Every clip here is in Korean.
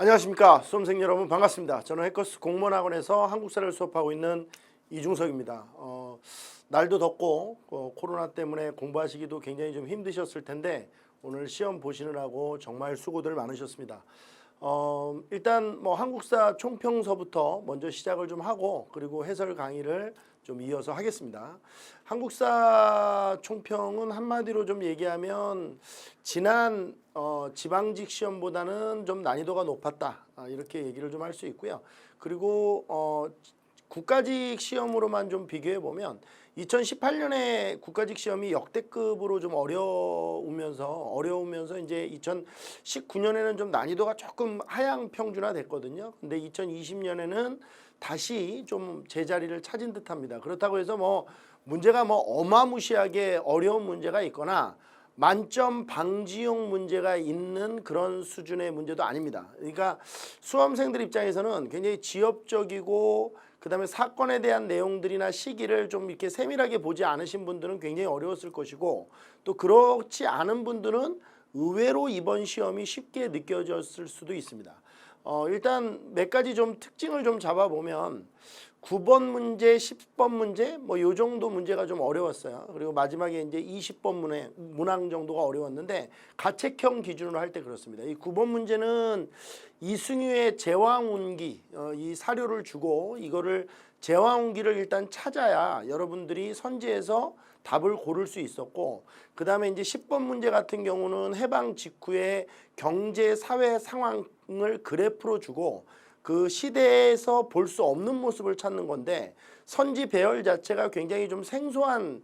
안녕하십니까 수험생 여러분, 반갑습니다. 저는 해커스 공무원학원에서 한국사를 수업하고 있는 이중석입니다. 날도 덥고 코로나 때문에 공부하시기도 굉장히 좀 힘드셨을 텐데 오늘 시험 보시느라고 정말 수고들 많으셨습니다. 일단 뭐 한국사 총평서부터 먼저 시작을 좀 하고 그리고 해설 강의를 좀 이어서 하겠습니다. 한국사 총평은 한마디로 좀 얘기하면 지난 지방직 시험보다는 좀 난이도가 높았다, 이렇게 얘기를 좀 할 수 있고요. 그리고 국가직 시험으로만 좀 비교해 보면 2018년에 국가직 시험이 역대급으로 좀 어려우면서 이제 2019년에는 좀 난이도가 조금 하향 평준화 됐거든요. 근데 2020년에는 다시 좀 제자리를 찾은 듯합니다. 그렇다고 해서 뭐 문제가 뭐 어마무시하게 어려운 문제가 있거나 만점 방지용 문제가 있는 그런 수준의 문제도 아닙니다. 그러니까 수험생들 입장에서는 굉장히 지엽적이고 그다음에 사건에 대한 내용들이나 시기를 좀 이렇게 세밀하게 보지 않으신 분들은 굉장히 어려웠을 것이고, 또 그렇지 않은 분들은 의외로 이번 시험이 쉽게 느껴졌을 수도 있습니다. 일단 몇 가지 좀 특징을 좀 잡아보면 9번 문제, 10번 문제 뭐 요 정도 문제가 좀 어려웠어요. 그리고 마지막에 이제 20번 문항 정도가 어려웠는데 가책형 기준으로 할 때 그렇습니다. 이 9번 문제는 이승유의 제왕운기, 이 사료를 주고 이거를 제왕운기를 일단 찾아야 여러분들이 선지에서 답을 고를 수 있었고, 그 다음에 이제 10번 문제 같은 경우는 해방 직후에 경제 사회 상황을 그래프로 주고 그 시대에서 볼 수 없는 모습을 찾는 건데, 선지 배열 자체가 굉장히 좀 생소한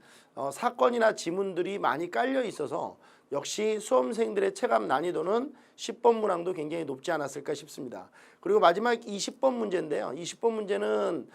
사건이나 지문들이 많이 깔려 있어서 역시 수험생들의 체감 난이도는 10번 문항도 굉장히 높지 않았을까 싶습니다. 그리고 마지막 20번 문제인데요. 20번 문제는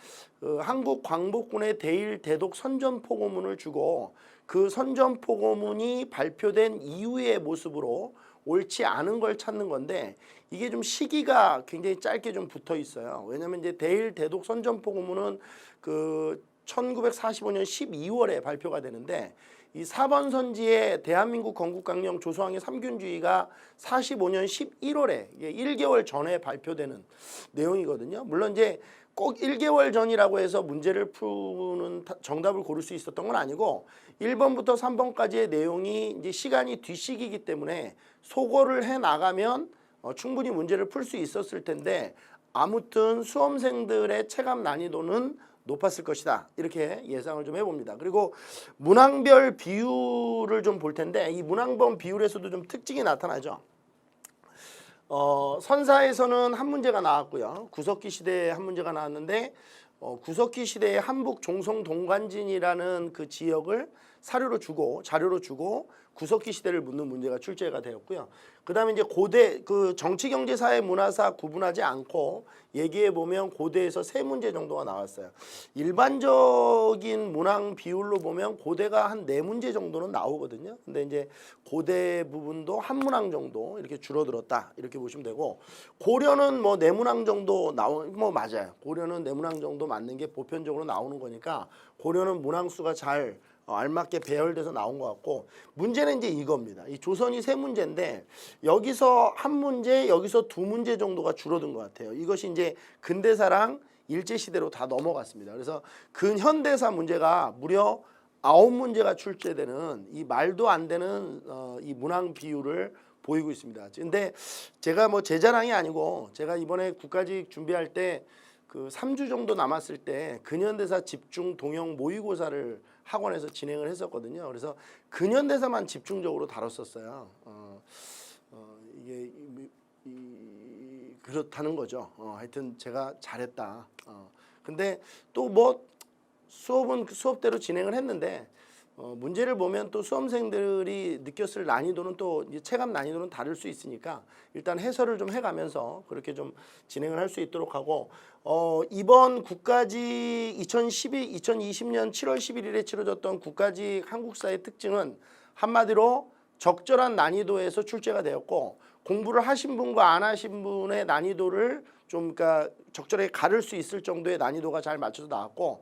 한국 광복군의 대일 대독 선전포고문을 주고 그 선전포고문이 발표된 이후의 모습으로 옳지 않은 걸 찾는 건데, 이게 좀 시기가 굉장히 짧게 좀 붙어 있어요. 왜냐하면 이제 대일 대독 선전포고문은 그 1945년 12월에 발표가 되는데, 이 4번 선지의 대한민국 건국강령 조소왕의 삼균주의가 45년 11월에 1개월 전에 발표되는 내용이거든요. 물론 이제 꼭 1개월 전이라고 해서 문제를 푸는 정답을 고를 수 있었던 건 아니고 1번부터 3번까지의 내용이 이제 시간이 뒤시기이기 때문에 소거를 해 나가면 충분히 문제를 풀 수 있었을 텐데, 아무튼 수험생들의 체감 난이도는 높았을 것이다, 이렇게 예상을 좀 해봅니다. 그리고 문항별 비율을 좀 볼 텐데, 이 문항별 비율에서도 좀 특징이 나타나죠. 선사에서는 한 문제가 나왔고요. 구석기 시대에 한 문제가 나왔는데, 구석기 시대의 한북 종성 동관진이라는 그 지역을 자료로 주고 구석기 시대를 묻는 문제가 출제가 되었고요. 그 다음에 이제 고대 그 정치, 경제, 사회, 문화사 구분하지 않고 얘기해 보면 고대에서 3문제 정도가 나왔어요. 일반적인 문항 비율로 보면 고대가 한 4문제 정도는 나오거든요. 근데 이제 고대 부분도 한 문항 정도 이렇게 줄어들었다, 이렇게 보시면 되고, 고려는 뭐 4문항 정도 뭐 맞아요. 고려는 4문항 정도 맞는 게 보편적으로 나오는 거니까 고려는 문항 수가 잘 알맞게 배열돼서 나온 것 같고, 문제는 이제 이겁니다. 이 조선이 3문제인데 여기서 한 문제, 여기서 2문제 정도가 줄어든 것 같아요. 이것이 이제 근대사랑 일제시대로 다 넘어갔습니다. 그래서 근현대사 문제가 무려 9문제가 출제되는 이 말도 안 되는 이 문항 비율을 보이고 있습니다. 근데 제가 뭐 제 자랑이 아니고, 제가 이번에 국가직 준비할 때 그 3주 정도 남았을 때 근현대사 집중 동형 모의고사를 학원에서 진행을 했었거든요. 그래서 근현대사만 집중적으로 다뤘었어요. 이게 그렇다는 거죠. 하여튼 제가 잘했다. 근데 또 뭐 수업은 수업대로 진행을 했는데, 문제를 보면 또 수험생들이 느꼈을 난이도는 또 이제 체감 난이도는 다를 수 있으니까 일단 해설을 좀 해가면서 그렇게 좀 진행을 할 수 있도록 하고, 이번 국가직 2020년 7월 11일에 치러졌던 국가직 한국사의 특징은 한마디로 적절한 난이도에서 출제가 되었고, 공부를 하신 분과 안 하신 분의 난이도를 좀 그러니까 적절하게 가를 수 있을 정도의 난이도가 잘 맞춰서 나왔고,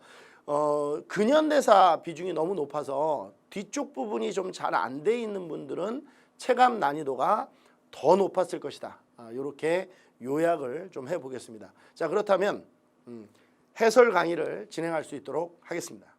근현대사 비중이 너무 높아서 뒤쪽 부분이 좀 잘 안 돼 있는 분들은 체감 난이도가 더 높았을 것이다. 이렇게 요약을 좀 해보겠습니다. 자, 그렇다면 해설 강의를 진행할 수 있도록 하겠습니다.